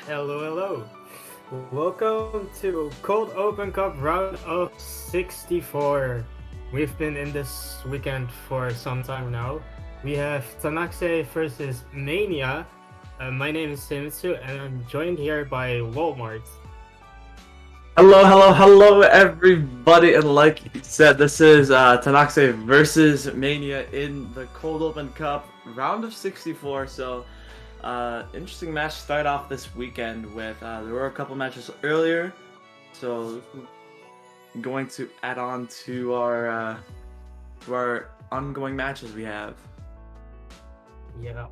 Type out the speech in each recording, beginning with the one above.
Hello, hello. Welcome to Cold Open Cup round of 64. We've been in this weekend for some time now. We have Tanakze versus Mania. My name is Simitsu and I'm joined here by Walmart. Hello, everybody, and like you said, this is Tanakze versus Mania in the Cold Open Cup, round of 64, so interesting match to start off this weekend with. There were a couple matches earlier, so going to add on to our ongoing matches we have. Yeah.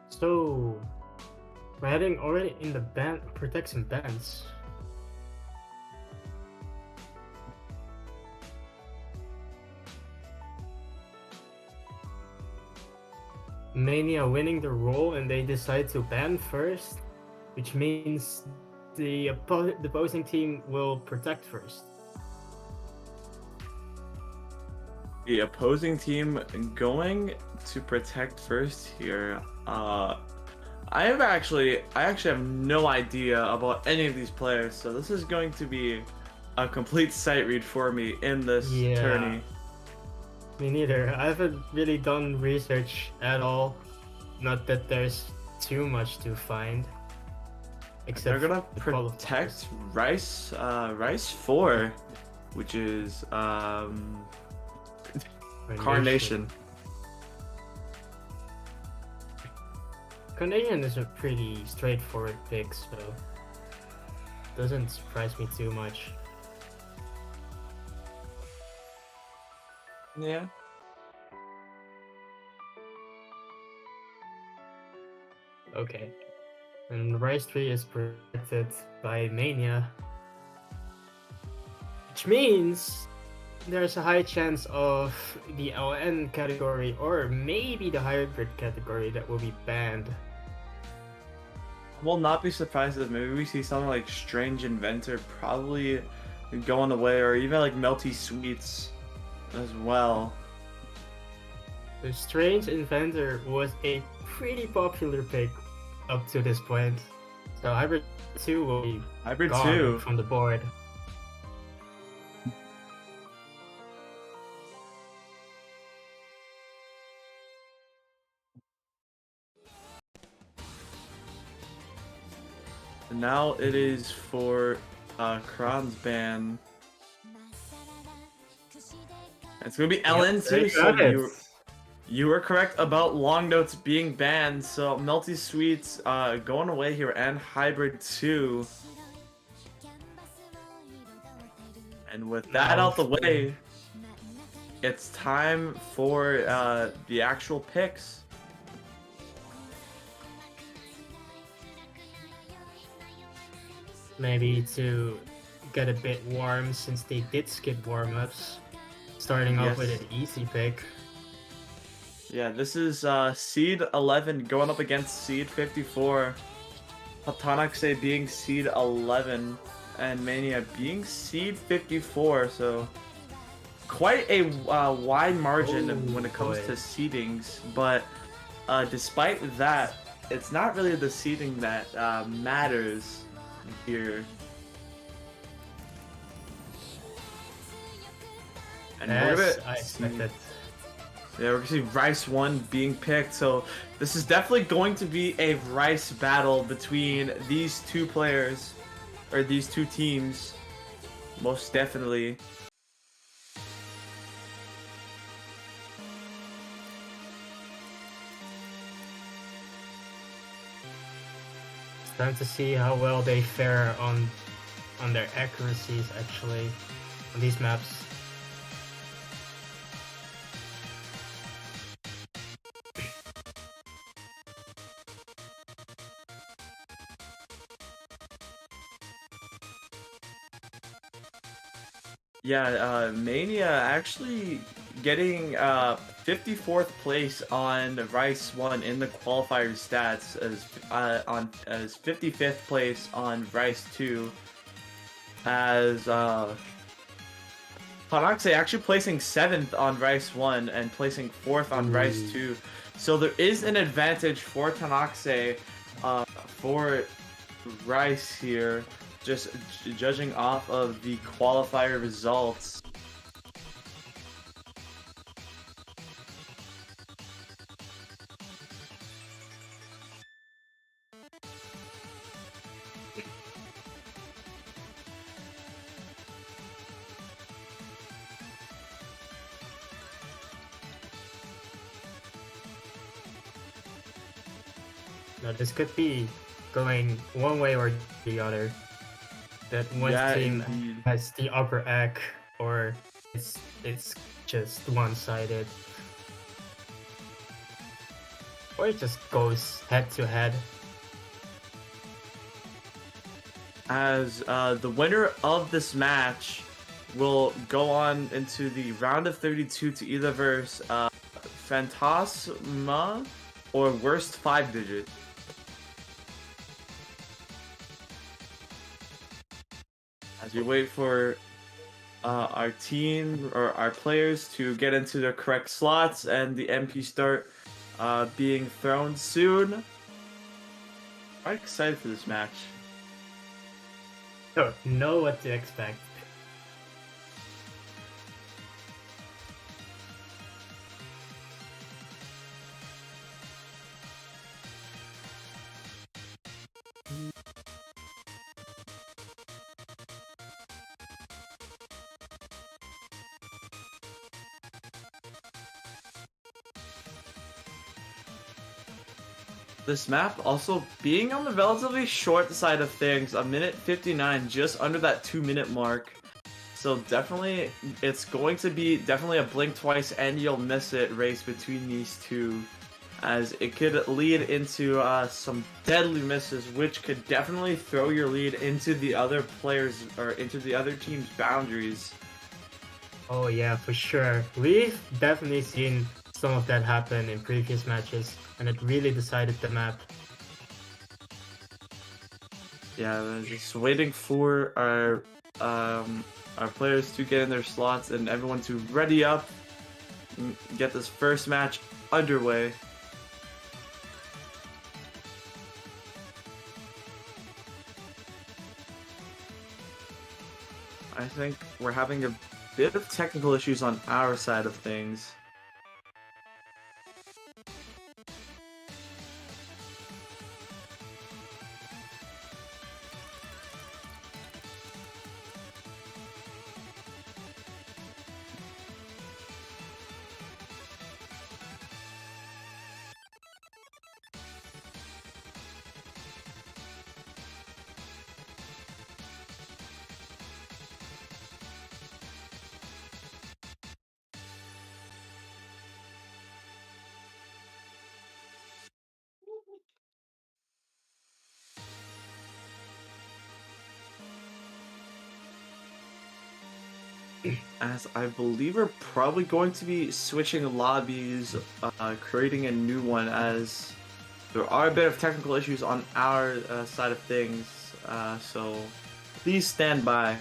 So, we're heading already in the band protection bands. Mania winning the role and they decide to ban first, which means the opposing team will protect first. The opposing team going to protect first here. I actually have no idea about any of these players, so this is going to be a complete sight read for me in this tourney. Me neither. I haven't really done research at all. Not that there's too much to find. Except they're gonna protect Ro64, which is Carnation. Carnation is a pretty straightforward pick, so doesn't surprise me too much. Yeah. Okay. And Ro64 is protected by Mania. Which means there's a high chance of the LN category or maybe the hybrid category that will be banned. Will not be surprised if maybe we see something like Strange Inventor probably going away, or even like Melty Sweets as well. The Strange Inventor was a pretty popular pick up to this point. So Hybrid 2 will be gone from the board. Now it is for Kron's ban. It's gonna be LN too, so you were correct about Long Notes being banned. So Melty Sweets going away here, and Hybrid 2. And with that out the way, it's time for the actual picks. Maybe to get a bit warm, since they did skip warm-ups, starting off with an easy pick. Yeah, this is Seed 11 going up against Seed 54. Tanakze being Seed 11 and Mania being Seed 54, so quite a wide margin when it comes to seedings. But despite that, it's not really the seeding that matters here. And I expected. Yeah, we're gonna see Ro64 being picked, so this is definitely going to be a Rice battle between these two players, or these two teams, most definitely. It's time to see how well they fare on their accuracies, actually, on these maps. Yeah, Mania actually getting 54th place on Ro64 in the qualifier stats, as 55th place on Ro64, as Tanakze actually placing 7th on Ro64 and placing 4th on Ro64. So there is an advantage for Tanakze for Rice here, just judging off of the qualifier results. Now this could be going one way or the other. That one Yeah, team indeed. has the upper egg, or it's just one-sided, or it just goes head to head. As the winner of this match will go on into the round of 32 to either verse Phantasma or Worst 5 Digit. As we wait for our team or our players to get into their correct slots and the MP start being thrown soon. I'm excited for this match. Don't know what to expect. This map also being on the relatively short side of things, a minute 59, just under that 2-minute mark. So definitely, it's going to be definitely a blink twice and you'll miss it race between these two, as it could lead into some deadly misses, which could definitely throw your lead into the other players or into the other team's boundaries. Oh yeah, for sure. We've definitely seen some of that happen in previous matches, and it really decided the map. Yeah, we're just waiting for our players to get in their slots and everyone to ready up and get this first match underway. I think we're having a bit of technical issues on our side of things. As I believe we're probably going to be switching lobbies, creating a new one, as there are a bit of technical issues on our side of things, so please stand by.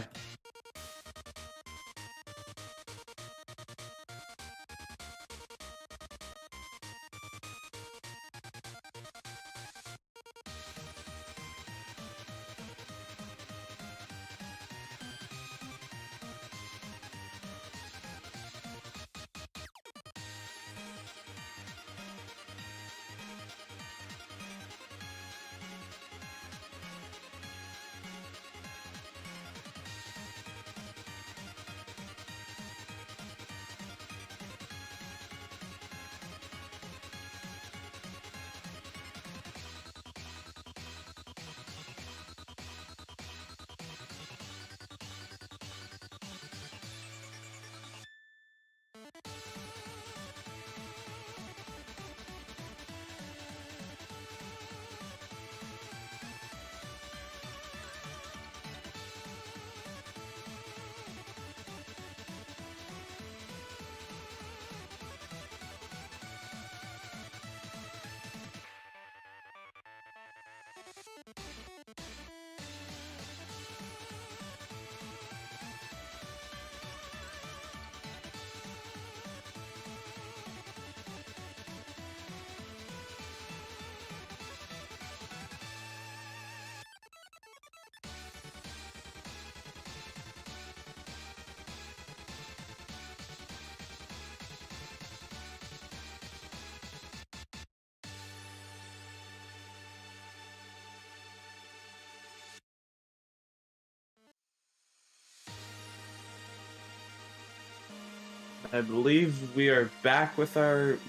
I believe we are back with our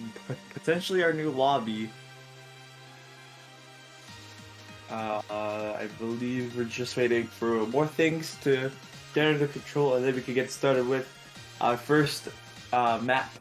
potentially our new lobby. I believe we're just waiting for more things to get under control, and then we can get started with our first map.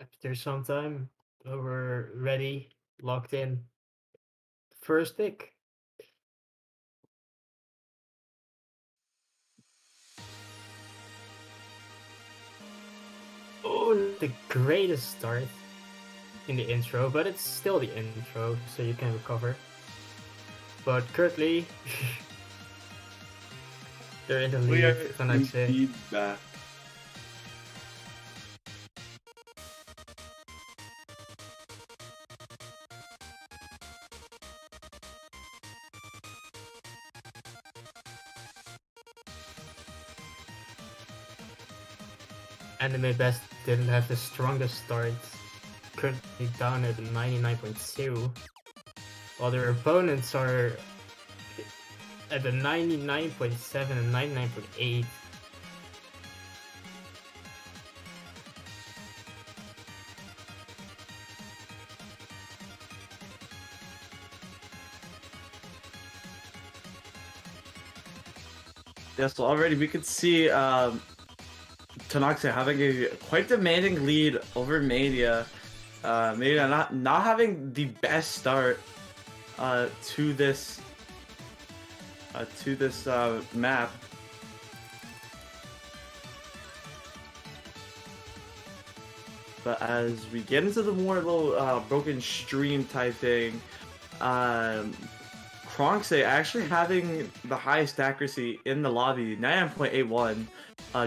After some time, we're ready, locked in. First pick. Oh, the greatest start in the intro, but it's still the intro, so you can recover. But currently, they're in the We are lead, Tanakze. indeed back. Anime Best didn't have the strongest start, currently down at 99.2, while their opponents are at the 99.7 and 99.8. Yeah, so already we could see Tanakze having a quite demanding lead over Mania. Mania not having the best start to this map. But as we get into the more little broken stream type thing, Kronkse actually having the highest accuracy in the lobby, 99.81.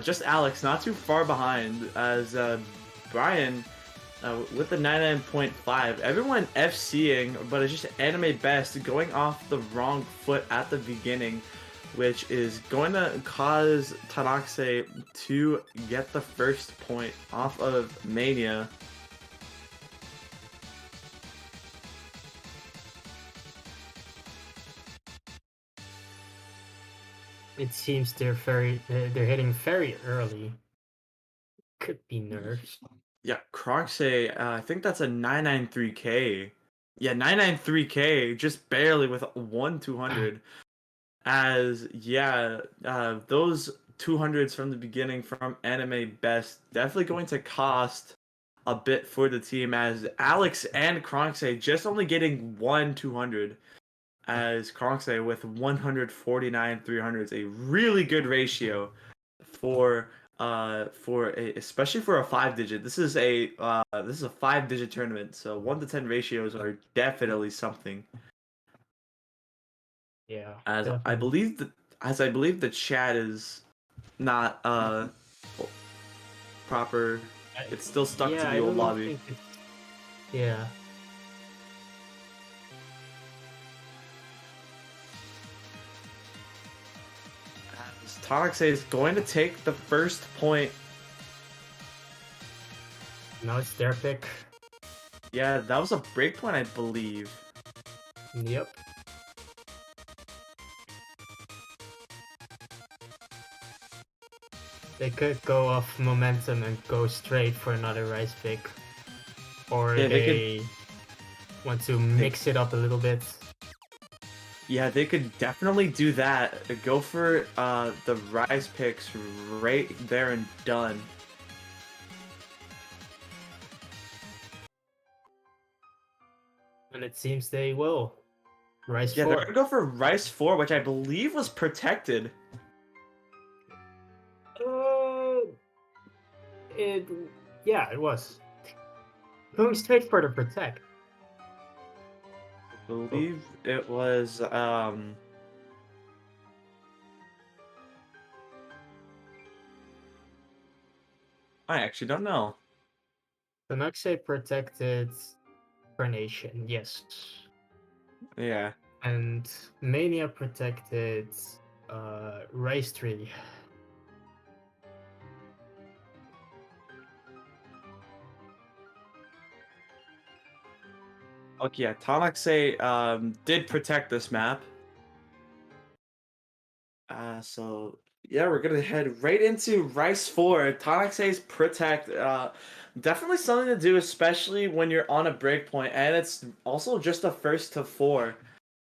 Just Alex, not too far behind, as Brian with the 99.5. Everyone FCing, but it's just Anime Best going off the wrong foot at the beginning, which is going to cause Tanakze to get the first point off of Mania. It seems they're hitting very early. Could be nerfs. Yeah, Kronkse, I think that's a 993k. Yeah, 993k, just barely with 200. As, yeah, those 200s from the beginning from Anime Best definitely going to cost a bit for the team, as Alex and Kronkse just only getting 200, as Kronkse with 149 300s, a really good ratio for especially for a 5-digit. This is a 5-digit tournament, so 1 to 10 ratios are definitely something. Yeah, As I definitely. believe the chat is not proper. It's still stuck to Yeah, the I old don't lobby. think it's. Yeah. As Tanakze is going to take the first point. Now it's their pick. Yeah, that was a break point, I believe. Yep. They could go off momentum and go straight for another rice pick. Or Yeah, they want to mix it up a little bit. Yeah, they could definitely do that. Go for the rise picks right there and done. And it seems they will. Rice Yeah, they're 4. gonna go for Rice 4, which I believe was protected. Uh, it. Yeah, it was. Going straight for the protect. I believe it was I actually don't know. Tanakze protected Carnation, yes. Yeah. And Mania protected Rice Tree. Okay, yeah, Tanakze did protect this map. So yeah, we're gonna head right into Rice 4. Tanakze's protect. Definitely something to do, especially when you're on a break point, and it's also just a first to 4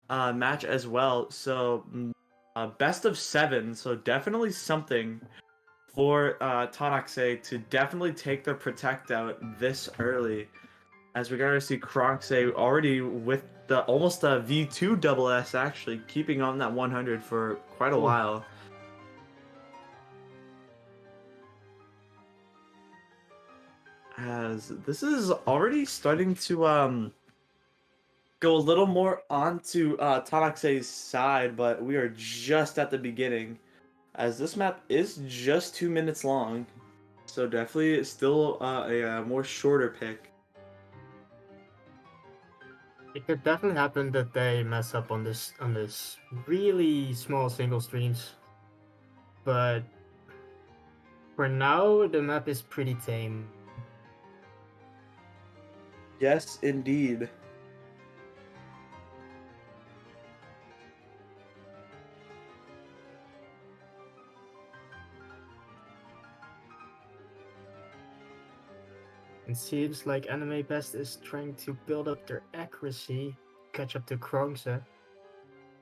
match as well. So best of 7. So definitely something for Tanakze to definitely take their Protect out this early, as we're going to see Tanakze already with the almost a V2 double S actually keeping on that 100 for quite a Ooh. while. As this is already starting to go a little more onto Tanakse's side, but we are just at the beginning, as this map is just 2 minutes long, so definitely still a more shorter pick. It could definitely happen that they mess up on this really small single streams, but for now the map is pretty tame. Yes, indeed. It seems like Anime Best is trying to build up their accuracy, catch up to Tanakze.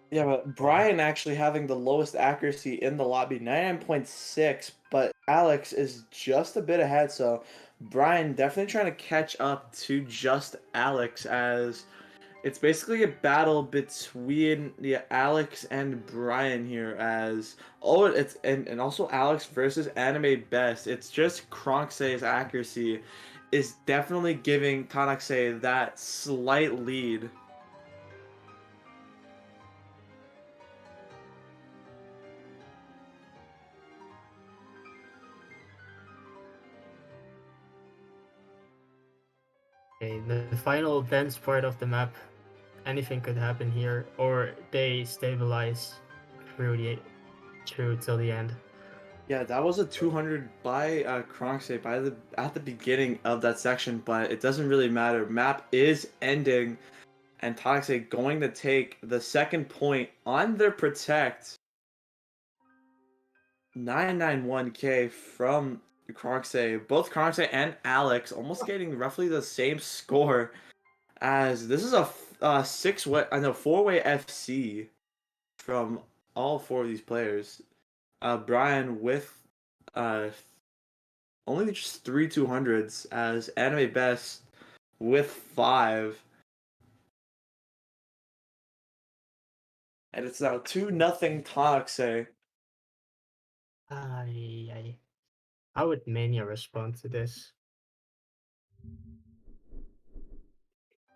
Yeah, but Brian actually having the lowest accuracy in the lobby, 99.6, but Alex is just a bit ahead, so Brian definitely trying to catch up to just Alex, as it's basically a battle between Alex and Brian here, as it's and also Alex versus Anime Best. It's just Kronkse's accuracy is definitely giving Tanakze that slight lead. Okay, the final dense part of the map, anything could happen here, or they stabilize through till the end. Yeah, that was a 200 by Kronkse by the at the beginning of that section, but it doesn't really matter. Map is ending, and Tanakze going to take the second point on their Protect. 991k from Kronkse. Both Kronkse and Alex almost getting roughly the same score, as this is a six-way, I know, four-way FC from all four of these players. Brian with uh only just 3 200s, as Anime Best with 5. And it's now 2-0 Tanakze. How would Mania respond to this?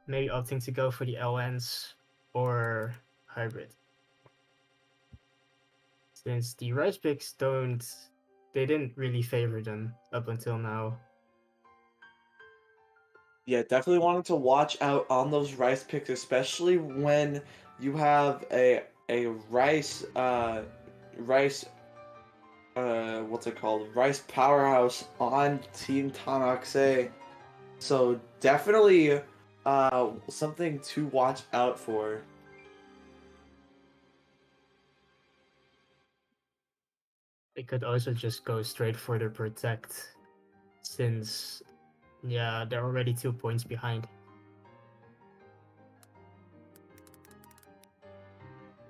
Maybe opting to go for the LNs or hybrid. Since the rice picks they didn't really favor them up until now. Yeah, definitely wanted to watch out on those rice picks, especially when you have a rice what's it called? Rice powerhouse on Team Tanakze. So definitely something to watch out for. They could also just go straight for the protect, since yeah, they're already 2 points behind.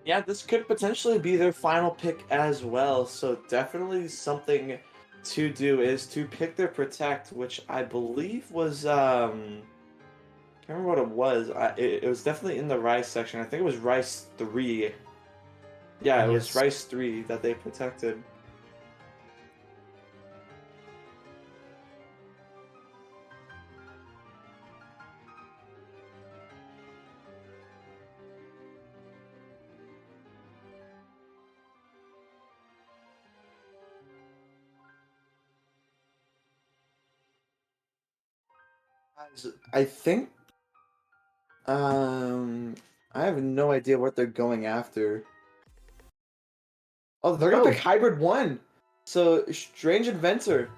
Yeah, this could potentially be their final pick as well, so definitely something to do is to pick their Protect, which I believe was, can't remember what it was. It was definitely in the Rice section. I think it was Rice 3. Yeah, it was Yes. Rice 3 that they protected. I think, I have no idea what they're going after. Oh, they're gonna pick Oh, Hybrid 1! So, Strange Inventor.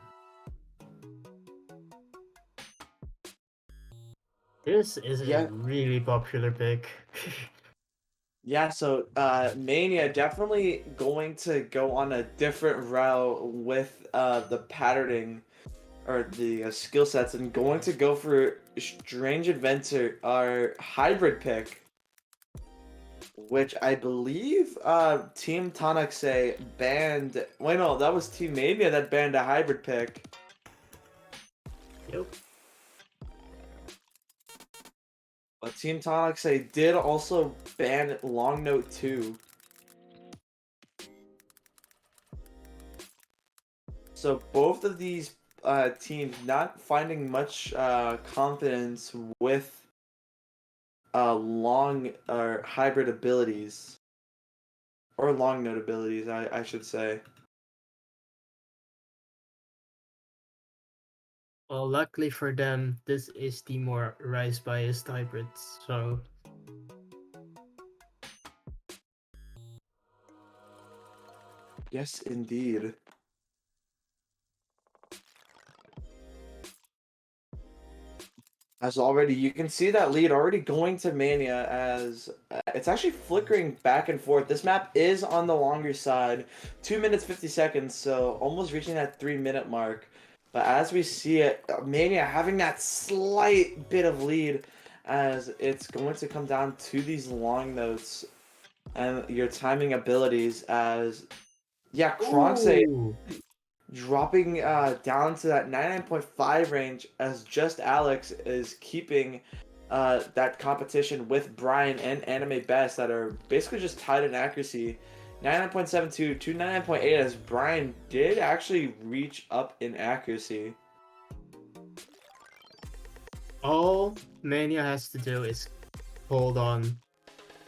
this is a Yeah, really popular pick. yeah, so Mania definitely going to go on a different route with the patterning or the skill sets, and going to go for Strange Inventor, our hybrid pick. which I believe Team Tanakze banned. Wait, no, that was Team Mania that banned a hybrid pick. Yep. But Team Tanakze did also ban Long Note 2. So both of these teams not finding much confidence with long or hybrid abilities. Or long note abilities, I should say. Well, luckily for them, this is the more rise biased hybrid, so Yes, indeed. As already, you can see that lead already going to Mania as it's actually flickering back and forth. This map is on the longer side, 2 minutes 50 seconds, so almost reaching that 3-minute mark. But as we see it, Mania having that slight bit of lead as it's going to come down to these long notes and your timing abilities as, yeah, Kronse ooh, dropping down to that 99.5 range as just Alex is keeping that competition with Brian and Anime Best that are basically just tied in accuracy. 99.72 to 99.8 as Brian did actually reach up in accuracy. all Mania has to do is hold on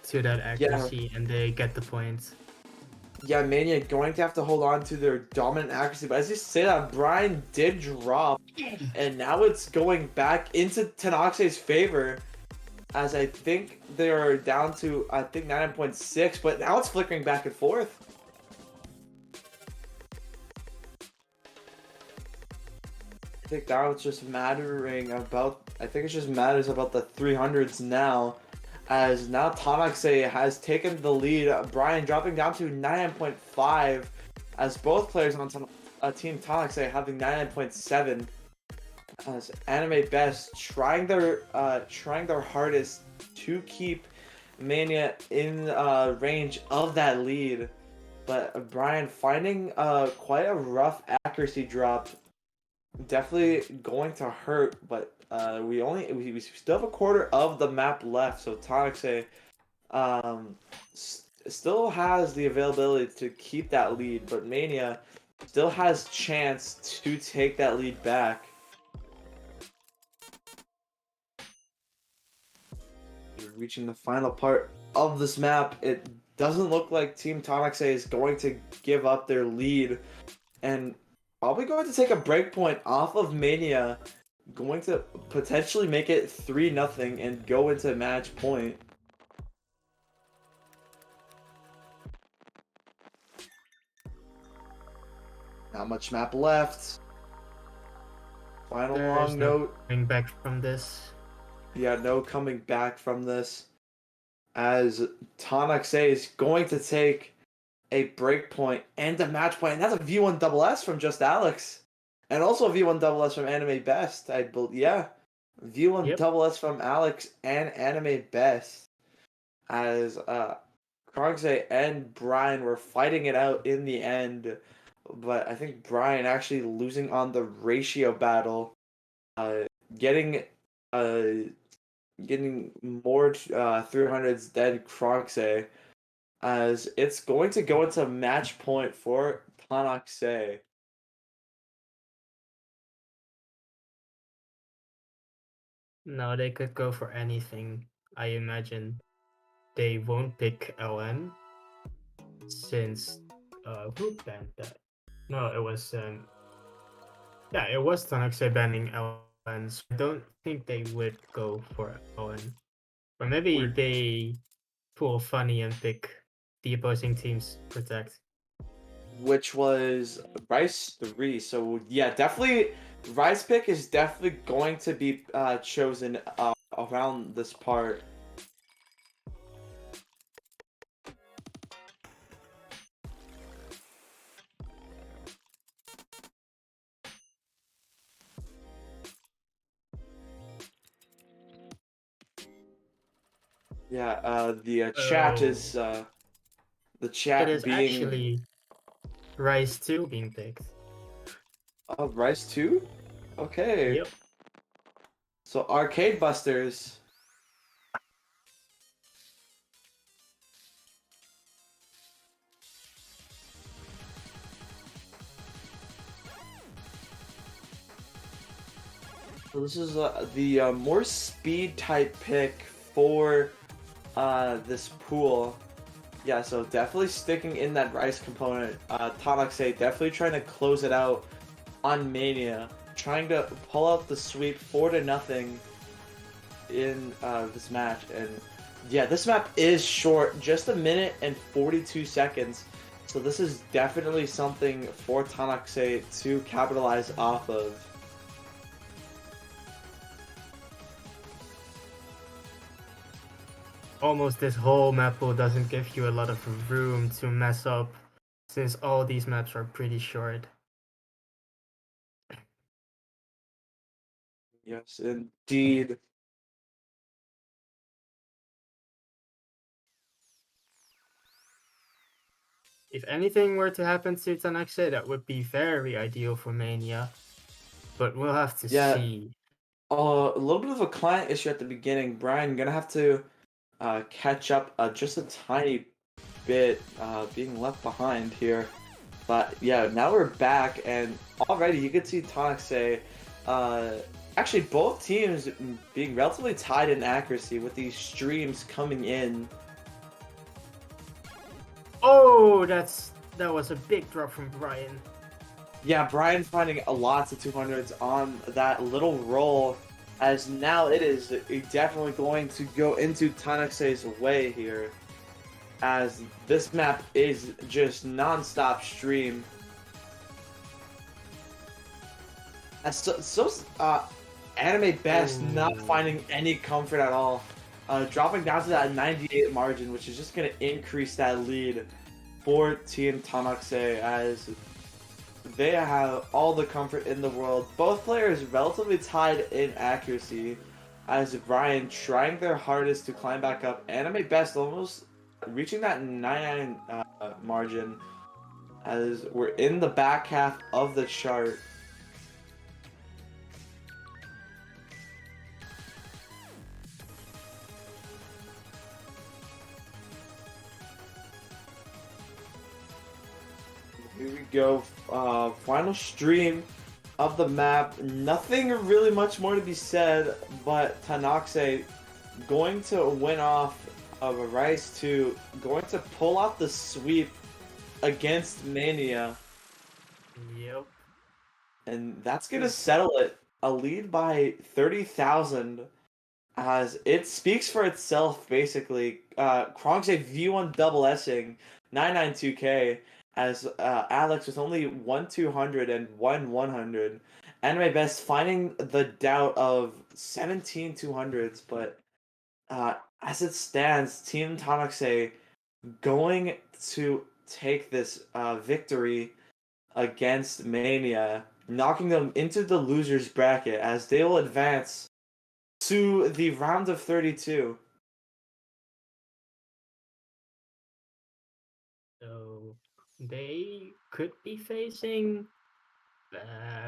to that Yeah, accuracy and they get the point. yeah, Mania going to have to hold on to their dominant accuracy. But as you say that, Brian did drop, and now it's going back into Tanakze's favor. As I think they're down to, I think 9.6, but now it's flickering back and forth. I think now it's just mattering about, I think it just matters about the 300s now, as now Tanakze has taken the lead. Brian dropping down to 9.5, as both players on Team Tanakze having 9.7. As Anime Best trying their hardest to keep Mania in range of that lead, but Brian finding quite a rough accuracy drop, definitely going to hurt. But we still have a quarter of the map left, so Tanakze still has the availability to keep that lead, but Mania still has chance to take that lead back. You're reaching the final part of this map. It doesn't look like Team Tanakze is going to give up their lead and probably going to take a breakpoint off of Mania, going to potentially make it 3-0 and go into match point. Not much map left. Final There's long no note. coming back from this. Yeah, no coming back from this. As Tanakze is going to take a break point and a match point, and that's a V1 double S from Just Alex, and also a V1 double S from Anime Best. I believe, yeah, V1 Yep. double S from Alex and Anime Best, as Krogze and Brian were fighting it out in the end, but I think Brian actually losing on the ratio battle, uh, getting uh getting more 300s than Krogze, as it's going to go into match point for Tanakze. No, they could go for anything. I imagine they won't pick LN since who banned that? No, it was yeah, it was Tanakze banning LN, so I don't think they would go for LN. Or maybe We're, they pull funny and pick the opposing team's protect. which was Rice 3. So yeah, definitely Rice pick is definitely going to be chosen around this part. Yeah, the chat is the It chat is being actually Rise 2 being picked. Rise 2? Okay. Yep. So Arcade Busters. So this is the more speed type pick for this pool. Yeah, so definitely sticking in that Rice component. Tanakze definitely trying to close it out on Mania, trying to pull out the sweep 4-0 in this match. And yeah, this map is short, just 1 minute and 42 seconds. So this is definitely something for Tanakze to capitalize off of. Almost this whole map pool doesn't give you a lot of room to mess up, since all these maps are pretty short. Yes, indeed. If anything were to happen to Tanakze, that would be very ideal for Mania. But we'll have to Yeah, see. a little bit of a client issue at the beginning. Brian, gonna have to catch up just a tiny bit, being left behind here. But yeah, now we're back, and already you could see Tanakze, actually both teams being relatively tied in accuracy with these streams coming in. Oh, that was a big drop from Brian. Yeah, Brian finding lots of 200s on that little roll, as now it is definitely going to go into Tanakse's way here, as this map is just non-stop stream. As Anime Best not finding any comfort at all, dropping down to that 98 margin, which is just going to increase that lead for Team Tanakze, as they have all the comfort in the world. Both players relatively tied in accuracy, as Brian trying their hardest to climb back up. Anime Best almost reaching that 99 margin, as we're in the back half of the chart. Here we go. Final stream of the map. Nothing really much more to be said, but Tanakze going to win off of a Rise 2, going to pull off the sweep against Mania. Yep. And that's going to settle it. A lead by 30,000, as it speaks for itself, basically. Krongse V1 double S'ing 992K, as Alex with only 1-200 and 1-100. Anime Best finding the doubt of 17 200s, but as it stands, Team Tanakze going to take this victory against Mania, knocking them into the losers bracket, as they will advance to the round of 32. So they could be facing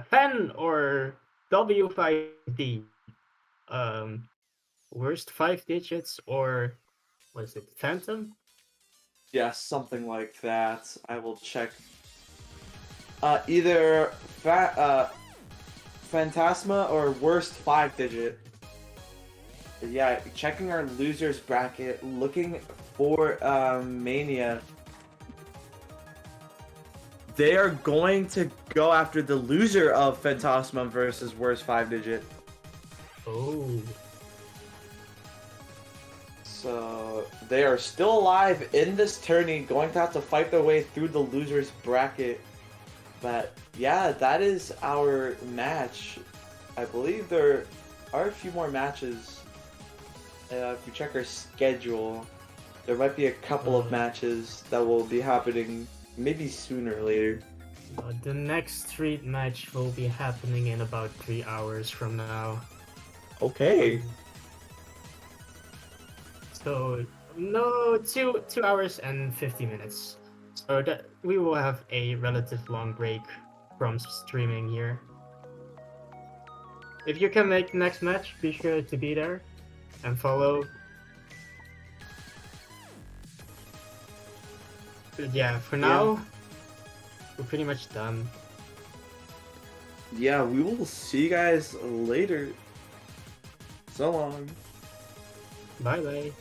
Fen or W5D. Worst 5 digits, or was it Phantom? Yeah, something like that. I will check. Either Phantasma or worst 5 digit. Yeah, checking our losers bracket, looking for Mania. They are going to go after the loser of Phantasma versus worst 5 digit. Oh. So they are still alive in this tourney, going to have to fight their way through the losers bracket. But yeah, that is our match. I believe there are a few more matches. If we check our schedule, there might be a couple of matches that will be happening maybe sooner or later. The next street match will be happening in about 3 hours from now. Okay. So no, 2 hours and 50 minutes. So that we will have a relative long break from streaming here. If you can make the next match, be sure to be there and follow. But yeah, for now, we're pretty much done. Yeah, we will see you guys later. So long. Bye bye.